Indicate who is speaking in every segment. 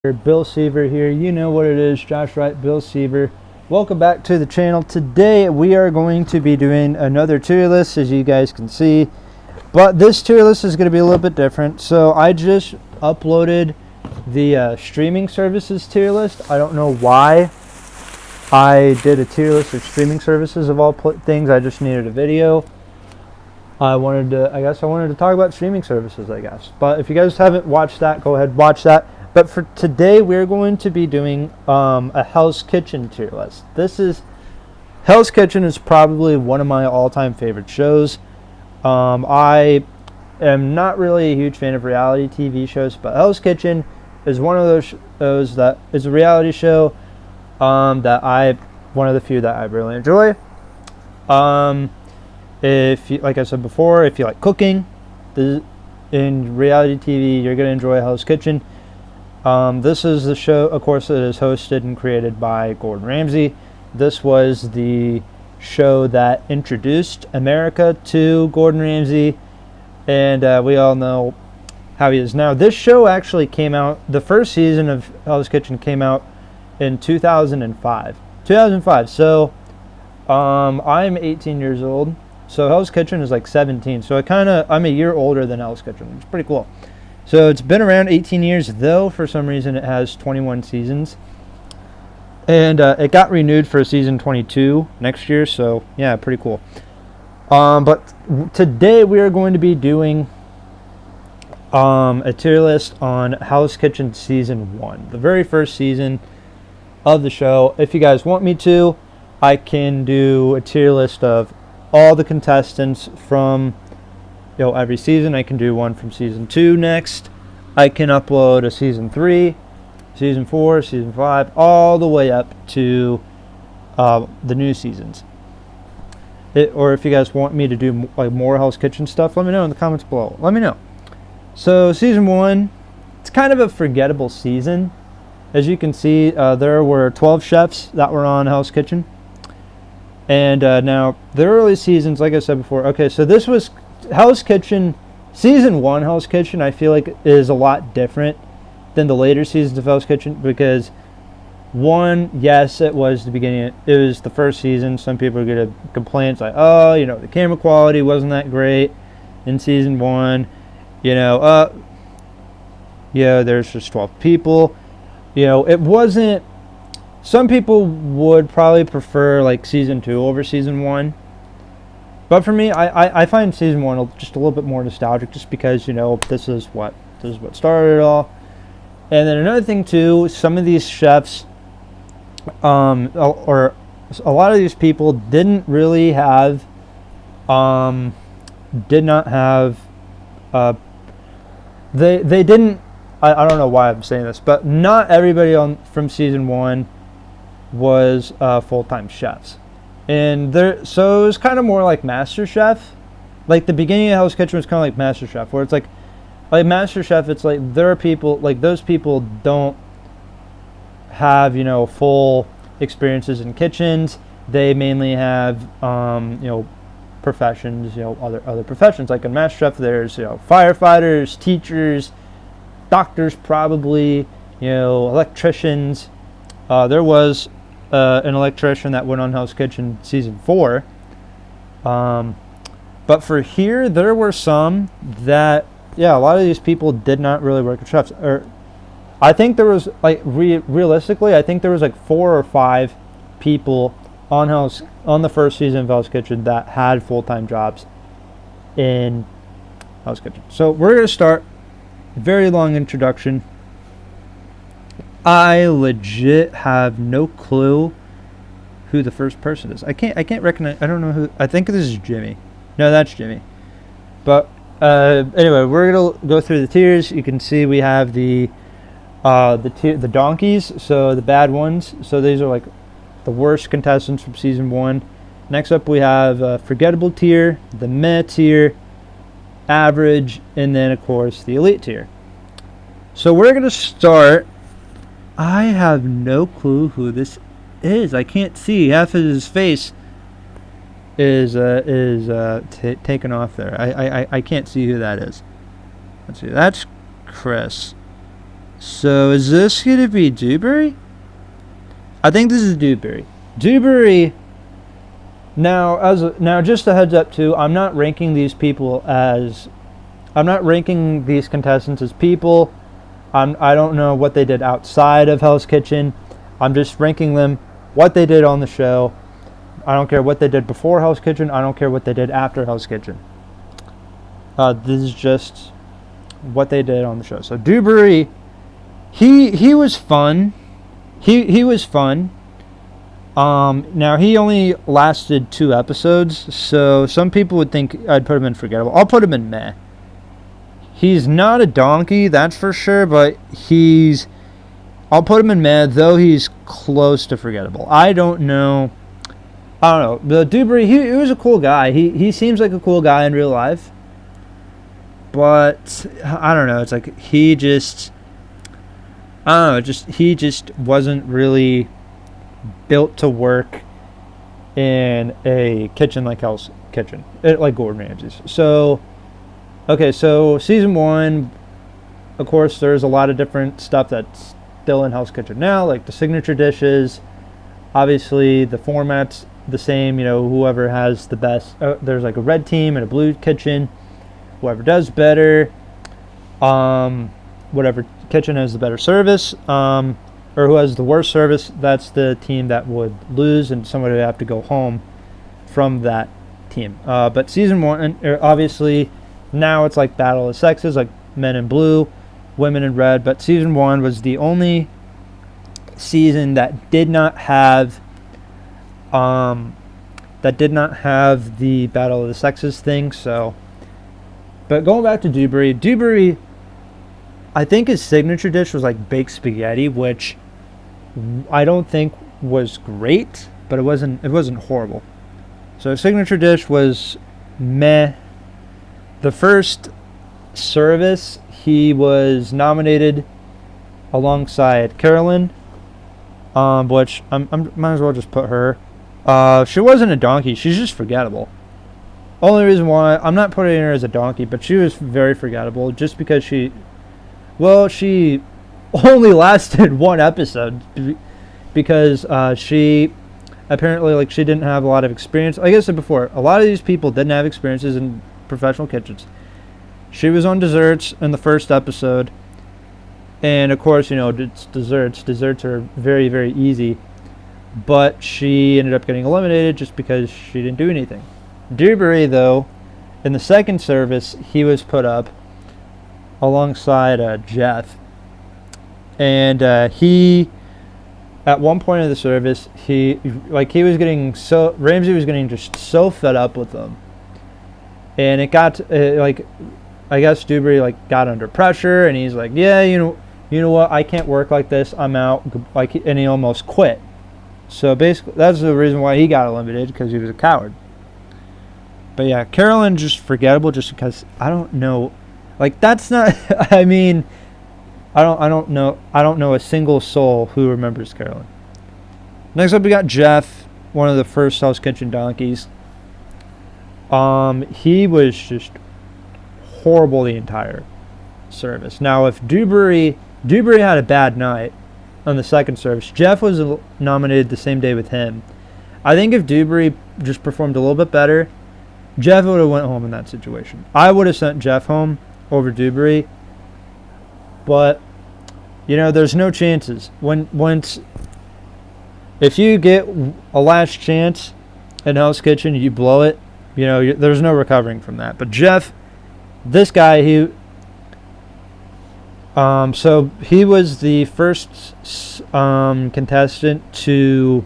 Speaker 1: Bill Seaver here. You know what it is, Josh Wright, Bill Seaver. Welcome back to the channel. Today we are going to be doing another tier list, as you guys can see. But this tier list is going to be a little bit different. So I just uploaded the streaming services tier list. I don't know why I did a tier list of streaming services of all things. I just needed a video. I wanted to talk about streaming services, I guess. But if you guys haven't watched that, go ahead, watch that. But for today, we're going to be doing a Hell's Kitchen tier list. Hell's Kitchen is probably one of my all-time favorite shows. I am not really a huge fan of reality TV shows, but Hell's Kitchen is one of those shows that is a reality show one of the few that I really enjoy. If you, like I said before, if you like cooking, in reality TV, you're gonna enjoy Hell's Kitchen. This is the show, of course, that is hosted and created by Gordon Ramsay. This was the show that introduced America to Gordon Ramsay, and we all know how he is now. This show actually came out, the first season of Hell's Kitchen came out in 2005. So I'm 18 years old. So Hell's Kitchen is like 17. So I'm a year older than Hell's Kitchen. It's pretty cool. So it's been around 18 years, though for some reason it has 21 seasons. And it got renewed for season 22 next year. So yeah, pretty cool. But today we are going to be doing a tier list on Hell's Kitchen season 1, the very first season of the show. If you guys want me to, I can do a tier list of all the contestants from every season. I can do one from season 2 next. I can upload a season 3, season 4, season 5, all the way up to the new seasons. Or if you guys want me to do like more Hell's Kitchen stuff, let me know in the comments below. Let me know. So season 1, it's kind of a forgettable season. As you can see, there were 12 chefs that were on Hell's Kitchen. And now, the early seasons, like I said before, okay, so this was Hell's Kitchen, season 1 Hell's Kitchen, I feel like is a lot different than the later seasons of Hell's Kitchen, because one, yes, it was the beginning, it was the first season. Some people are going to complain, it's like, oh, the camera quality wasn't that great in season 1, there's just 12 people, it wasn't. Some people would probably prefer like season 2 over season 1. But for me, I find season 1 just a little bit more nostalgic, just because, this is what started it all. And then another thing too, some of these chefs, or a lot of these people didn't really have, did not have, they didn't, I don't know why I'm saying this, but not everybody from season 1 was full-time chefs, and so it was kind of more like MasterChef. Like the beginning of Hell's Kitchen was kind of like MasterChef, where it's like MasterChef, it's like there are people, like those people don't have full experiences in kitchens. They mainly have professions, other professions. Like in MasterChef, there's firefighters, teachers, doctors, probably electricians. There was an electrician that went on Hell's Kitchen season 4. But for here, there were some that, a lot of these people did not really work as chefs. Or I think there was, like, realistically, I think there was like 4 or 5 people on the first season of Hell's Kitchen that had full-time jobs in Hell's Kitchen. So we're going to start. Very long introduction. I legit have no clue who the first person is. I can't recognize. I don't know who. I think this is Jimmy. No, that's Jimmy. But anyway, we're gonna go through the tiers. You can see we have the donkeys, so the bad ones. So these are like the worst contestants from season 1. Next up, we have forgettable tier, the meh tier, average, and then of course the elite tier. So we're gonna start. I have no clue who this is. I can't see. Half of his face is taken off there. I can't see who that is. Let's see. That's Chris. So is this going to be Dewberry? I think this is Dewberry. Dewberry. Now, just a heads up too. I'm not ranking these contestants as people. I don't know what they did outside of Hell's Kitchen. I'm just ranking them what they did on the show. I don't care what they did before Hell's Kitchen. I don't care what they did after Hell's Kitchen. This is just what they did on the show. So Dewberry, he was fun. He was fun. Now he only lasted 2 episodes, so some people would think I'd put him in forgettable. I'll put him in meh. He's not a donkey, that's for sure, but I'll put him in meh, though he's close to forgettable. I don't know. The Dewberry, he was a cool guy. He seems like a cool guy in real life. But I don't know, it's like he just wasn't really built to work in a kitchen like Hell's Kitchen, like Gordon Ramsay's. So season 1, of course, there's a lot of different stuff that's still in Hell's Kitchen now, like the signature dishes. Obviously, the format's the same. Whoever has the best. There's like a red team and a blue kitchen. Whoever does better, whatever kitchen has the better service, or who has the worst service, that's the team that would lose, and somebody would have to go home from that team. But season 1, obviously, now it's like battle of sexes, like men in blue, women in red. But season 1 was the only season that did not have the battle of the sexes thing. So, but going back to Dewberry, I think his signature dish was like baked spaghetti, which I don't think was great, but it wasn't horrible. So his signature dish was meh. The first service, he was nominated alongside Carolyn, which I might as well just put her. She wasn't a donkey. She's just forgettable. Only reason why I'm not putting her as a donkey, but she was very forgettable just because she only lasted 1 episode because she apparently she didn't have a lot of experience. Like I said before, a lot of these people didn't have experiences in professional kitchens. She was on desserts in the first episode, and of course, it's desserts. Desserts are very, very easy, but she ended up getting eliminated just because she didn't do anything. Dewberry, though, in the second service, he was put up alongside Jeff, and he, at one point of the service, Ramsay was getting just so fed up with them, and it got I guess Dewberry got under pressure, and he's like, yeah, you know what, I can't work like this, I'm out, and he almost quit. So basically, that's the reason why he got eliminated, because he was a coward. But yeah, Carolyn, just forgettable, just because I don't know, that's not. I mean, I don't know a single soul who remembers Carolyn. Next up, we got Jeff, one of the first Hell's Kitchen donkeys. He was just horrible the entire service. Now, if Dewberry had a bad night on the second service, Jeff was nominated the same day with him. I think if Dewberry just performed a little bit better, Jeff would have went home in that situation. I would have sent Jeff home over Dewberry, but there's no chances. If you get a last chance in Hell's Kitchen, you blow it. There's no recovering from that. But Jeff, this guy, so he was the first contestant to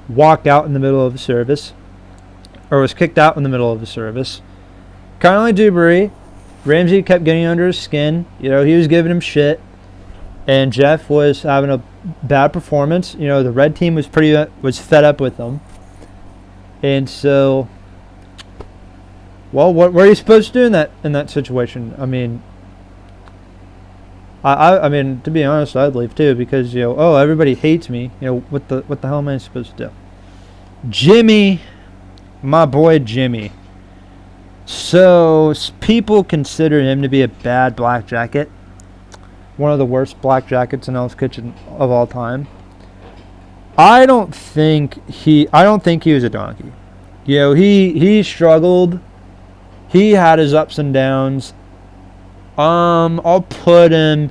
Speaker 1: walk out in the middle of the service, or was kicked out in the middle of the service. Kind of like Dewberry, Ramsay kept getting under his skin. He was giving him shit, and Jeff was having a bad performance. The red team was fed up with him, and so, well, what were you supposed to do in that situation? I mean, I mean, to be honest, I'd leave too, because everybody hates me. What the hell am I supposed to do? Jimmy, my boy Jimmy. So people consider him to be a bad black jacket, one of the worst black jackets in Hell's Kitchen of all time. I don't think he was a donkey. You know, he struggled. He had his ups and downs. I'll put him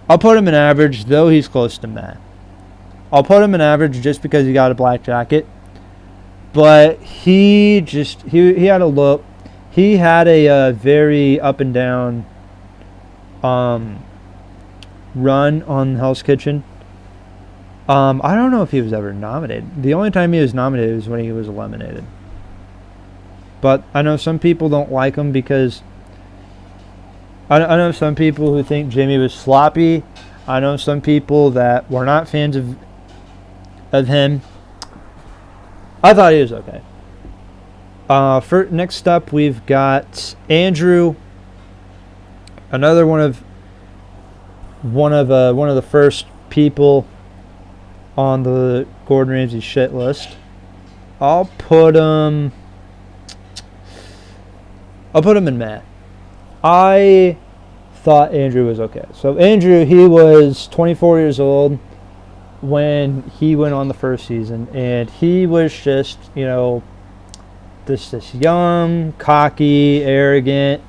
Speaker 1: in average, though he's close to meh. I'll put him in average just because he got a black jacket. But he had a look. He had a very up and down run on Hell's Kitchen. I don't know if he was ever nominated. The only time he was nominated was when he was eliminated. But I know some people don't like him because I know some people who think Jimmy was sloppy. I know some people that were not fans of him. I thought he was okay. For next up, we've got Andrew, another one of the first people on the Gordon Ramsay shit list. I'll put him in Matt. I thought Andrew was okay. So Andrew, he was 24 years old when he went on the first season, and he was just, you know, this young, cocky, arrogant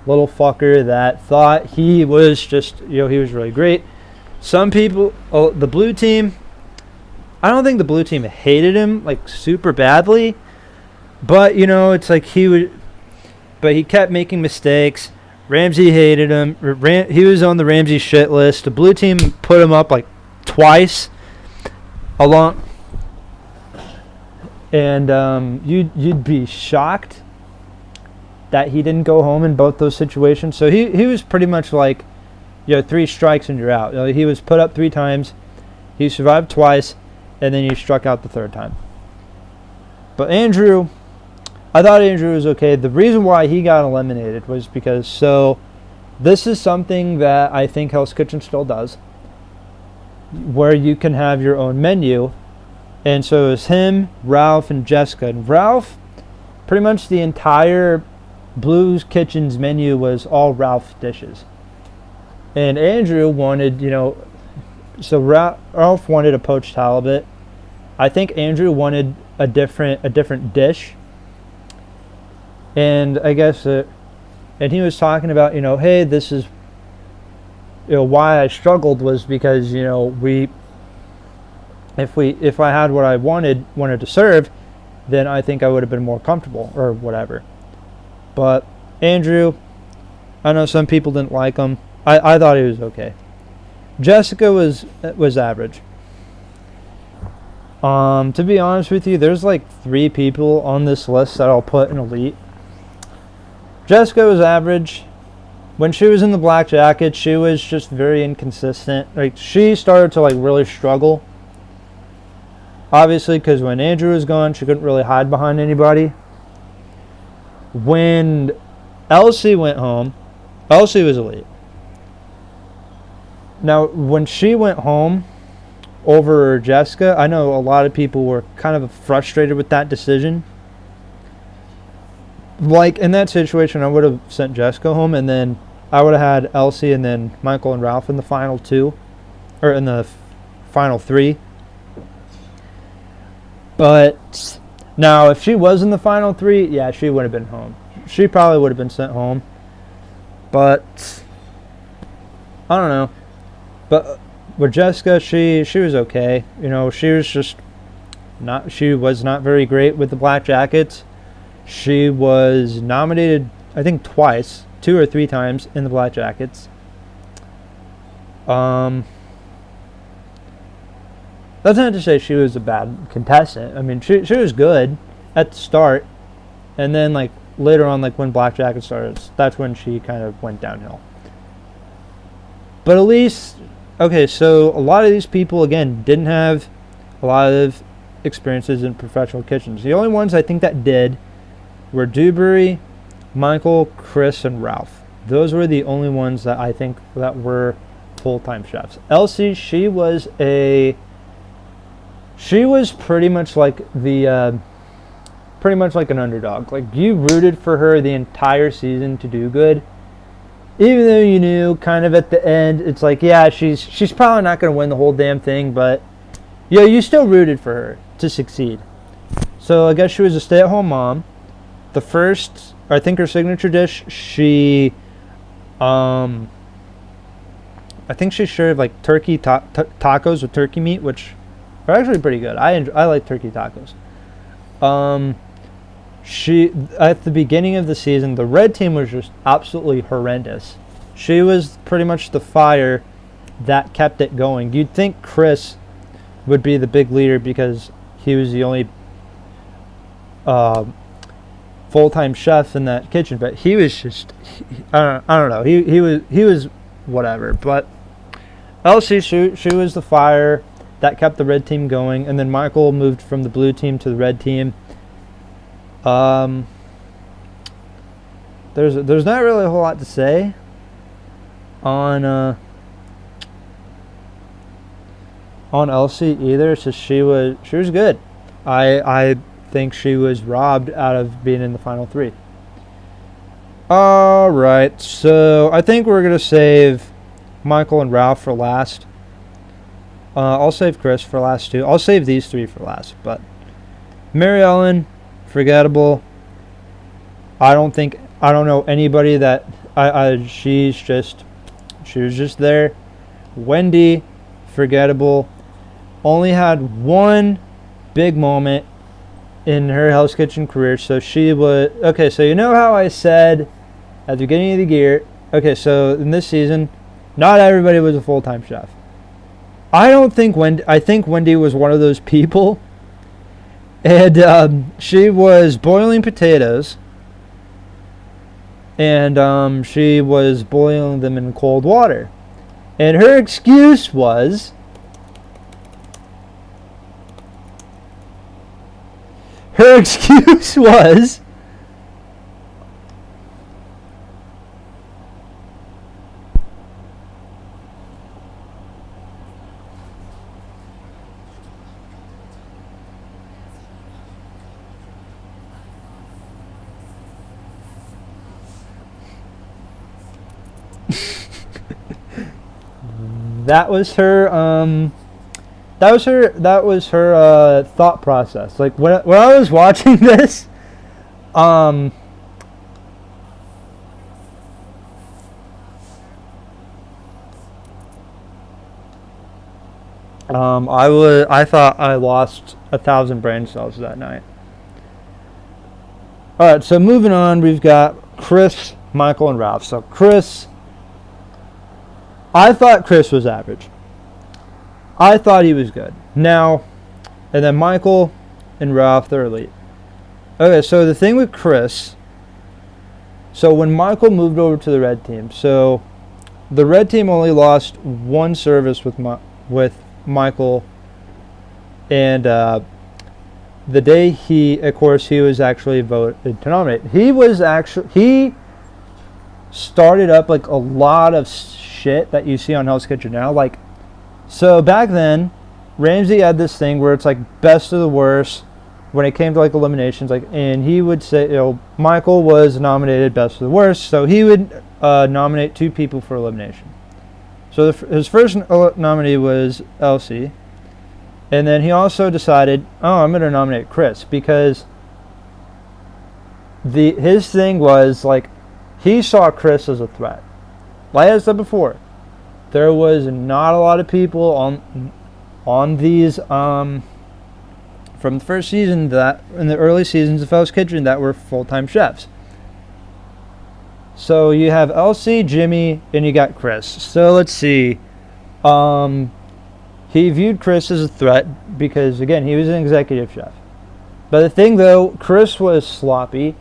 Speaker 1: little fucker that thought he was just, you know, he was really great. Some people, the blue team, I don't think the blue team hated him like super badly, but you know, it's like but he kept making mistakes. Ramsay hated him. He was on the Ramsay shit list. The blue team put him up like twice along, and you'd be shocked that he didn't go home in both those situations. So he was pretty much like, you know, 3 strikes and you're out. You know, he was put up 3 times, he survived twice, and then he struck out the 3rd time. But Andrew, I thought Andrew was okay. The reason why he got eliminated was because, so this is something that I think Hell's Kitchen still does, where you can have your own menu. And so it was him, Ralph, and Jessica. And Ralph, pretty much the entire Blue's Kitchen's menu was all Ralph dishes. And Andrew wanted, you know, so Ralph wanted a poached halibut. I think Andrew wanted a different dish. And I guess, and he was talking about, you know, hey, this is, you know, why I struggled was because, you know, if I had what I wanted to serve, then I think I would have been more comfortable or whatever. But Andrew, I know some people didn't like him. I thought he was okay. Jessica was average. To be honest with you, there's like 3 people on this list that I'll put in elite. Jessica was average. When she was in the black jacket, she was just very inconsistent. Like, she started to like really struggle. Obviously, because when Andrew was gone, she couldn't really hide behind anybody. When Elsie went home, Elsie was elite. Now, when she went home over Jessica, I know a lot of people were kind of frustrated with that decision. Like, in that situation, I would have sent Jessica home, and then I would have had Elsie and then Michael and Ralph in the final 2, or in the final 3. But now, if she was in the final 3, yeah, she would have been home. She probably would have been sent home. But I don't know. But with Jessica, she was okay. You know, she was not very great with the Black Jackets. She was nominated, I think, twice, 2 or 3 times in the Black Jackets. That's not to say she was a bad contestant. I mean, she was good at the start, and then like later on, like when Black Jacket started, that's when she kind of went downhill. But at least, okay, so a lot of these people, again, didn't have a lot of experiences in professional kitchens. The only ones I think that did were Dewberry, Michael, Chris, and Ralph. Those were the only ones that I think that were full-time chefs. Elsie, she was pretty much like an underdog. Like, you rooted for her the entire season to do good. even though you knew kind of at the end, it's like, yeah, she's probably not going to win the whole damn thing, but you still rooted for her to succeed. So I guess she was a stay-at-home mom. The first, I think her signature dish, I think she served like turkey tacos with turkey meat, which are actually pretty good. I like turkey tacos. She at the beginning of the season, the red team was just absolutely horrendous. She was pretty much the fire that kept it going. You'd think Chris would be the big leader because he was the only full-time chef in that kitchen, but he was just I don't know. He was whatever. But Elsie, she was the fire that kept the red team going, and then Michael moved from the blue team to the red team. There's not really a whole lot to say on Elsie either. It's just she was good. I think she was robbed out of being in the final three. All right, so I think we're gonna save Michael and Ralph for last. I'll save Chris for last too. I'll save these three for last. But Mary Ellen, forgettable. I don't know anybody that she was just there. Wendy, forgettable. Only had one big moment in her Hell's Kitchen career. So she was okay. So you know how I said at the beginning of the year. Okay, so in this season, not everybody was a full-time chef. I think Wendy was one of those people. And she was boiling potatoes. And she was boiling them in cold water. And her excuse was... That was her thought process. Like when I was watching this, I thought I lost 1,000 brain cells that night. All right, so moving on, we've got Chris, Michael, and Ralph. So Chris. I thought Chris was average. I thought he was good. Now, and then Michael and Ralph, they're elite. Okay, so the thing with Chris, so when Michael moved over to the red team, so the red team only lost one service with Michael, and the day he was actually voted to nominate. He started up like a lot of shit that you see on Hell's Kitchen now. Like, so back then, Ramsay had this thing where it's like best of the worst when it came to like eliminations. Like, and he would say, Michael was nominated best of the worst, so he would nominate two people for elimination. So his first nominee was Elsie, and then he also decided, I'm going to nominate Chris because his thing was like he saw Chris as a threat. Like I said before, there was not a lot of people on these from the first season that in the early seasons of Hell's Kitchen that were full-time chefs. So you have Elsie, Jimmy, and you got Chris. So let's see. He viewed Chris as a threat because again he was an executive chef. But the thing though, Chris was sloppy.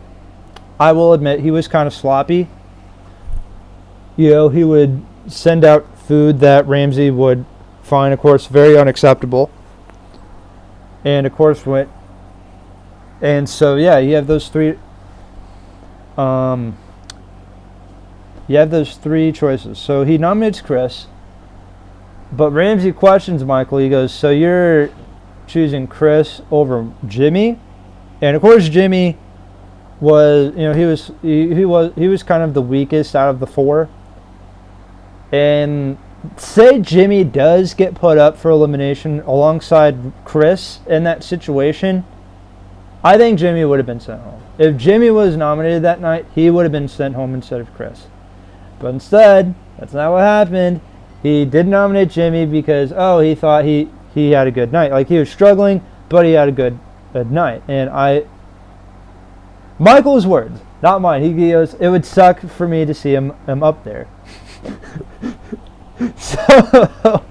Speaker 1: I will admit he was kind of sloppy. He would send out food that Ramsay would find, of course, very unacceptable. And, of course, and so, yeah, you have those three... choices. So he nominates Chris, but Ramsay questions Michael. He goes, so you're choosing Chris over Jimmy? And, of course, Jimmy was, he was kind of the weakest out of the four. And say Jimmy does get put up for elimination alongside Chris in that situation, I think Jimmy would have been sent home. If Jimmy was nominated that night, he would have been sent home instead of Chris. But instead, that's not what happened. He did nominate Jimmy because, he thought he had a good night. Like, he was struggling, but he had a good night. And Michael's words, not mine. He goes, it would suck for me to see him up there. So,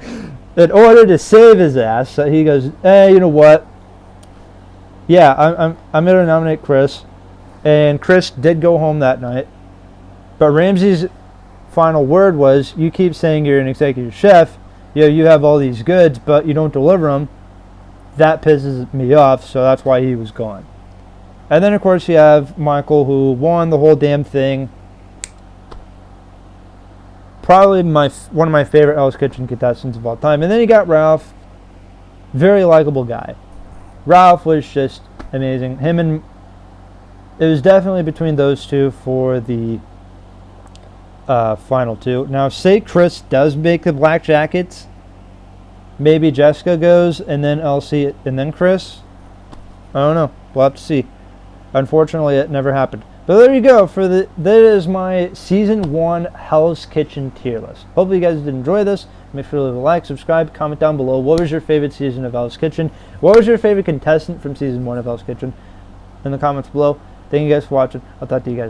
Speaker 1: in order to save his ass, he goes, hey, you know what? Yeah, I'm going to nominate Chris. And Chris did go home that night. But Ramsey's final word was, you keep saying you're an executive chef. You have all these goods, but you don't deliver them. That pisses me off, so that's why he was gone. And then, of course, you have Michael, who won the whole damn thing. Probably one of my favorite Hell's Kitchen contestants of all time. And then you got Ralph. Very likable guy. Ralph was just amazing. It was definitely between those two for the final two. Now, say Chris does make the black jackets. Maybe Jessica goes, and then Elsie, and then Chris. I don't know. We'll have to see. Unfortunately, it never happened. But there you go. That is my Season 1 Hell's Kitchen tier list. Hopefully you guys did enjoy this. Make sure to leave a like, subscribe, comment down below. What was your favorite season of Hell's Kitchen? What was your favorite contestant from Season 1 of Hell's Kitchen? In the comments below. Thank you guys for watching. I'll talk to you guys.